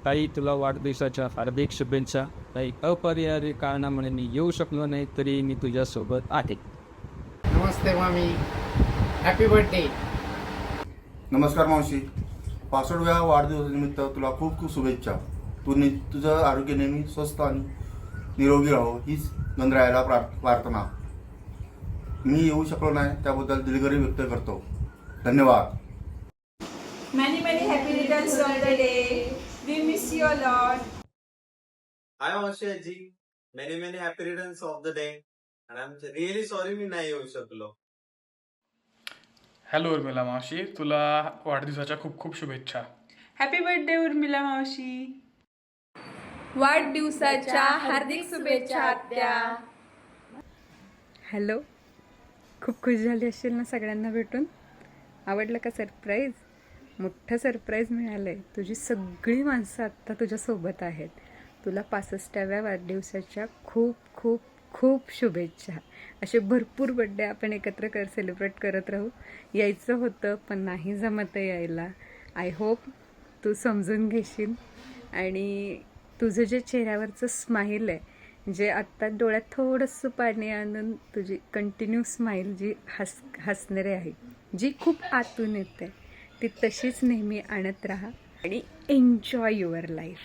ताई, तुला वाढदिवसाच्या हार्दिक शुभेच्छा. काही अपरिहार्य कारणामुळे मी येऊ शकलो नाही, तरी मी तुझ्यासोबत आहे. नमस्ते मामी, हॅपी बर्थडे. नमस्कार मावशी, 65व्या वाढदिवसानिमित्त तुला खूप खूप शुभेच्छा. तुझं आरोग्य नेहमी स्वस्थ आणि निरोगी राहो हीच गणरायाला प्रार्थना. मी येऊ शकलो नाही त्याबद्दल दिलगिरी व्यक्त करतो. धन्यवाद. Many many happy returns of the day. We miss you a lot. Hi Ji, many many happy returns of the day. And I'm really sorry मी नाही येऊ शकलो. हॅलो उर्मिला मावशी, तुला वाढदिवसाच्या खूप खूप शुभेच्छा. हॅपी बर्थडे उर्मिला मावशी. वाढदिवसाच्या हार्दिक शुभेच्छा आत्या. हॅलो, खूप खुश झाली असेल ना सगळ्यांना भेटून. आवडलं का सरप्राईज? मोठं सरप्राईज मिळालं आहे. तुझी सगळी माणसं आत्ता तुझ्यासोबत आहेत. तुला 65व्या वाढदिवसाच्या खूप खूप खूप शुभेच्छा. असे भरपूर बड्डे आपण एकत्र सेलिब्रेट करत राहू. यायचं होतं पण नाही जमत यायला. आय होप तू समजून घेशील आणि तुझं जे चेहऱ्यावरचं स्माईल आहे, जे आत्ता डोळ्यात थोडंसं पाणी आणून तुझी कंटिन्यू स्माईल जी हसणारी आहे, जी खूप आतून येते, ती तशीच नेहमी आणत राहा आणि एन्जॉय युअर लाईफ.